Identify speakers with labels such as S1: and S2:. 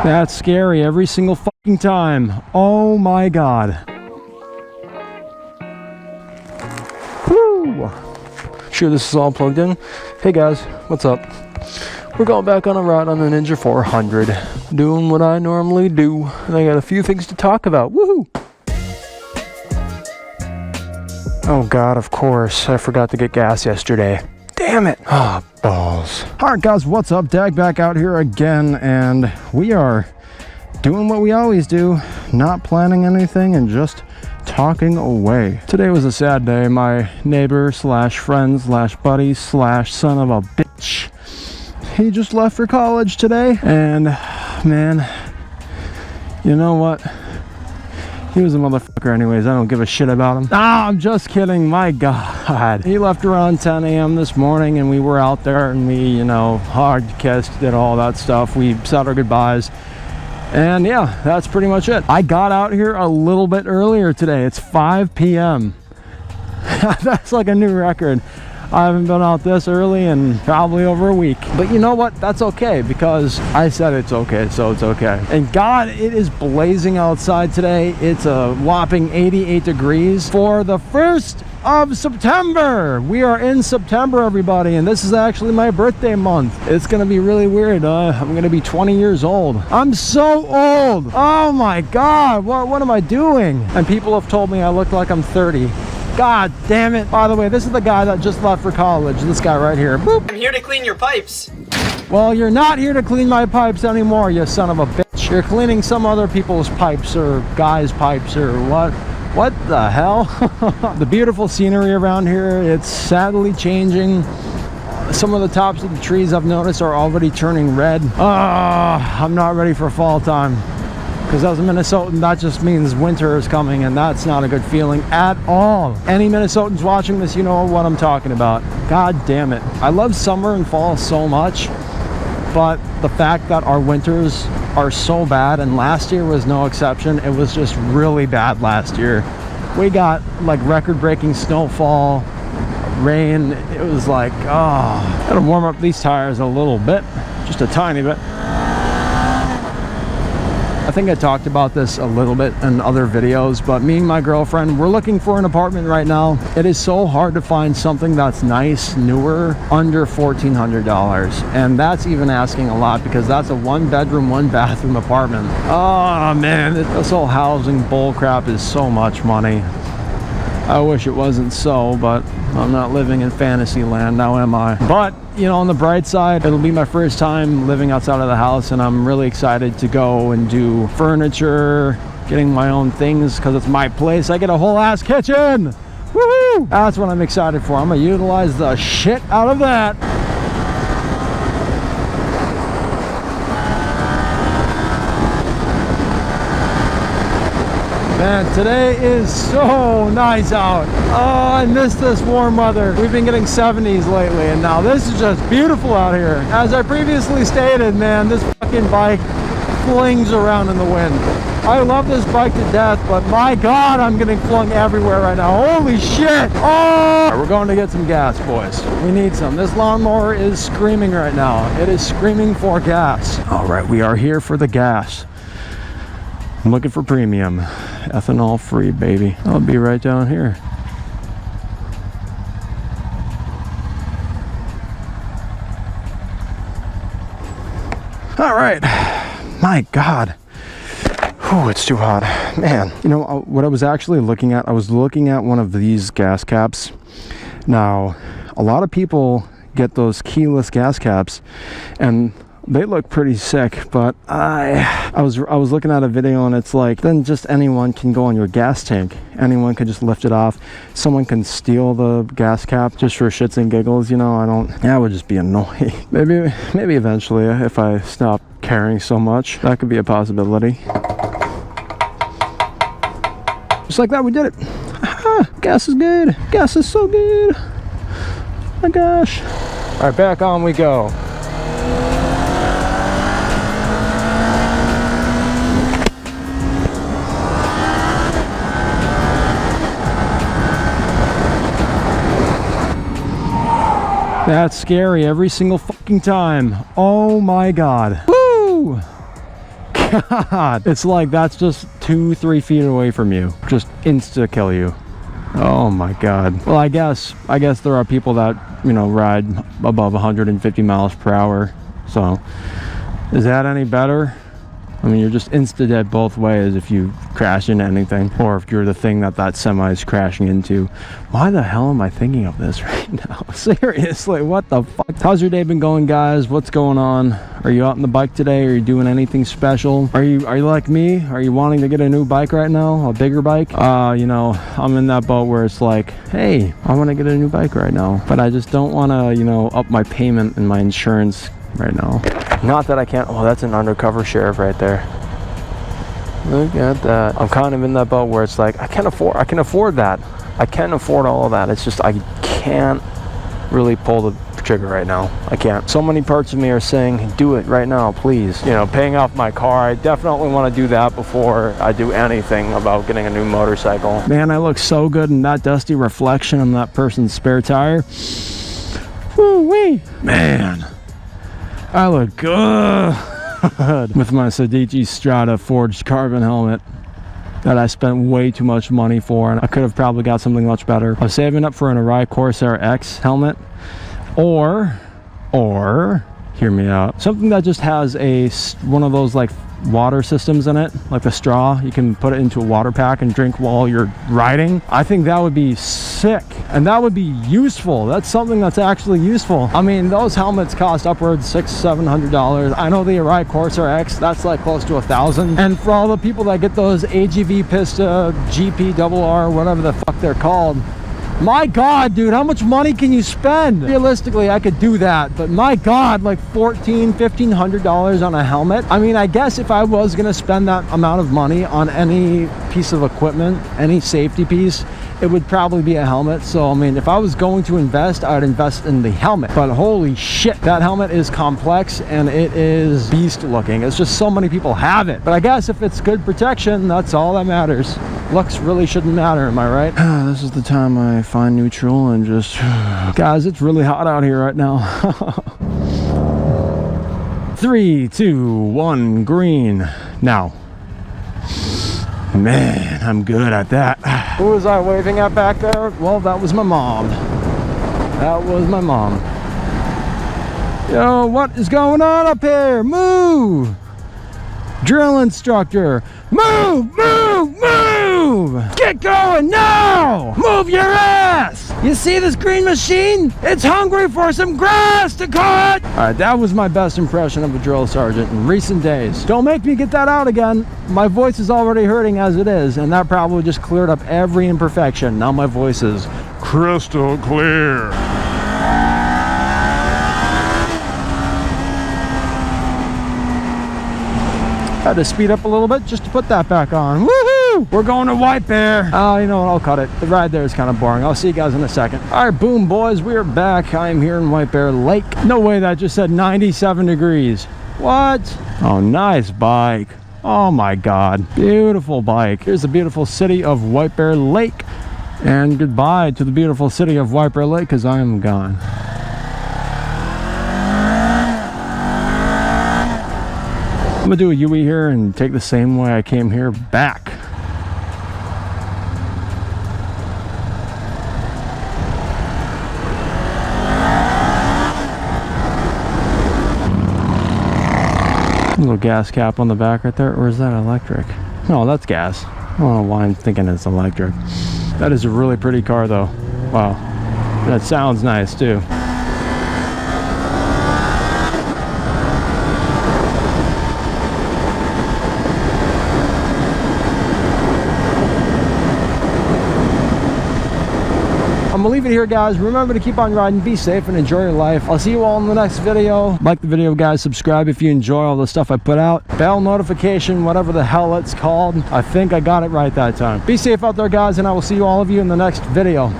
S1: That's scary every single fucking time. Oh my god. Woo! Sure this is all plugged in. Hey guys, what's up? We're going back on a ride on the Ninja 400. Doing what I normally do. And I got a few things to talk about. Woohoo! Oh god, of course. I forgot to get gas yesterday. Damn it! Ah, oh, balls. Alright guys, what's up? Dag back out here again, and we are doing what we always do. Not planning anything and just talking away. Today was a sad day. My neighbor slash friend slash buddy slash son of a bitch. He just left for college today, and man, you know what? He was a motherfucker anyways. I don't give a shit about him. Ah, I'm just kidding. My god. He left around 10 a.m. this morning, and we were out there, and we, you know, hugged, kissed, did all that stuff. We said our goodbyes. And yeah, that's pretty much it. I got out here a little bit earlier today. It's 5 p.m. That's like a new record. I haven't been out this early in probably over a week. But you know what? That's okay, because I said it's okay, so it's okay. And God, it is blazing outside today. It's a whopping 88 degrees for the 1st of September. We are in September, everybody, and this is actually my birthday month. It's gonna be really weird. I'm gonna be 20 years old. I'm so old. Oh my God, what am I doing? And people have told me I look like I'm 30. God damn it. By the way, this is the guy that just left for college. This guy right here. Boop.
S2: I'm here to clean your pipes.
S1: Well, you're not here to clean my pipes anymore, you son of a bitch. You're cleaning some other people's pipes, or guys' pipes, or what? What the hell? The beautiful scenery around here, it's sadly changing. Some of the tops of the trees I've noticed are already turning red. I'm not ready for fall time. Because as a Minnesotan, that just means winter is coming, and that's not a good feeling at all. Any Minnesotans watching this, you know what I'm talking about. God damn it. I love summer and fall so much, but the fact that our winters are so bad, and last year was no exception. It was just really bad last year. We got like record-breaking snowfall, rain. It was like, gotta warm up these tires a little bit, just a tiny bit. I think I talked about this a little bit in other videos, but me and my girlfriend, we're looking for an apartment right now. It is so hard to find something that's nice, newer, under $1,400. And that's even asking a lot, because that's a 1-bedroom, 1-bathroom apartment. Oh man, this whole housing bullcrap is so much money. I wish it wasn't so, but I'm not living in fantasy land now, am I? But, you know, on the bright side, it'll be my first time living outside of the house, and I'm really excited to go and do furniture, getting my own things, because it's my place. I get a whole ass kitchen! Woohoo! That's what I'm excited for. I'm gonna utilize the shit out of that. Man, today is so nice out. Oh, I miss this warm weather. We've been getting 70s lately, and now this is just beautiful out here. As I previously stated, man, this fucking bike flings around in the wind. I love this bike to death, but my God, I'm getting flung everywhere right now. Holy shit! Oh! We're going to get some gas, boys. We need some. This lawnmower is screaming right now. It is screaming for gas. All right, we are here for the gas. I'm looking for premium. Ethanol free, baby. I'll be right down here. All right. My God. Oh, it's too hot. Man, you know what I was actually looking at? I was looking at one of these gas caps. Now, a lot of people get those keyless gas caps, and they look pretty sick, but I was looking at a video, and it's like, then just anyone can go on your gas tank. Anyone can just lift it off. Someone can steal the gas cap just for shits and giggles, you know. That would just be annoying. Maybe eventually, if I stop caring so much, that could be a possibility. Just like that, we did it. Gas is good. Gas is so good. My gosh. All right, back on we go. That's scary every single fucking time. Oh my God. Woo! God. It's like that's just 2-3 feet away from you. Just insta kill you. Oh my God. Well, I guess there are people that, you know, ride above 150 miles per hour. So is that any better? I mean, you're just insta dead both ways if you crash into anything, or if you're the thing that semi is crashing into. Why the hell am I thinking of this right now? Seriously, what the fuck? How's your day been going, guys? What's going on? Are you out on the bike today? Are you doing anything special? Are you like me? Are you wanting to get a new bike right now? A bigger bike? You know, I'm in that boat where it's like, hey, I want to get a new bike right now, but I just don't want to, you know, up my payment and my insurance right now. Not that I can't. Oh, that's an undercover sheriff right there. Look at that. I'm kind of in that boat where it's like I can afford that. I can afford all of that. It's just I can't really pull the trigger right now. I can't. So many parts of me are saying, do it right now, please. You know, paying off my car. I definitely want to do that before I do anything about getting a new motorcycle. Man, I look so good in that dusty reflection on that person's spare tire. Woo-wee. Man, I look good with my Sedici Strata forged carbon helmet that I spent way too much money for, and I could have probably got something much better. I was saving up for an Arai Corsair X helmet, or hear me out, something that just has one of those like water systems in it, like the straw. You can put it into a water pack and drink while you're riding. I think that would be sick, and that would be useful. That's something that's actually useful. I mean, those helmets cost upwards $600-700. I know the Arai Corsair X, that's like close to $1,000. And for all the people that get those AGV Pista GPRR, whatever the fuck they're called, my God, dude, how much money can you spend? Realistically, I could do that, but my God, like $1,400-1,500 on a helmet. I mean, I guess if I was gonna spend that amount of money on any piece of equipment, any safety piece, it would probably be a helmet. So I mean, if I was going to invest, I would invest in the helmet. But holy shit, that helmet is complex and it is beast looking. It's just so many people have it. But I guess if it's good protection, that's all that matters. Looks really shouldn't matter, am I right? This is the time I find neutral and just guys, it's really hot out here right now. 3, 2, 1, green. Now, man, I'm good at that. Who was I waving at back there? Well, that was my mom. That was my mom. Yo, what is going on up here? Move! Drill instructor. Move, move, move! Get going now! Move your ass! You see this green machine? It's hungry for some grass to cut! Alright, that was my best impression of a drill sergeant in recent days. Don't make me get that out again. My voice is already hurting as it is, and that probably just cleared up every imperfection. Now my voice is crystal clear. Had to speed up a little bit just to put that back on. Woohoo! We're going to White Bear. Oh, you know what? I'll cut it. The ride there is kind of boring. I'll see you guys in a second. All right, boom, boys. We are back. I'm here in White Bear Lake. No way, that just said 97 degrees. What? Oh, nice bike. Oh my God. Beautiful bike. Here's the beautiful city of White Bear Lake. And goodbye to the beautiful city of White Bear Lake, because I am gone. I'm gonna do a U-E here and take the same way I came here back. Little gas cap on the back right there, or is that electric? No, that's gas. I don't know why I'm thinking it's electric. That is a really pretty car though. Wow. That sounds nice too. I'm gonna leave it here, guys. Remember to keep on riding, be safe, and enjoy your life. I'll see you all in the next video. Like the video, guys. Subscribe if you enjoy all the stuff I put out. Bell notification, whatever the hell it's called. I think I got it right that time. Be safe out there, guys, and I will see all of you in the next video.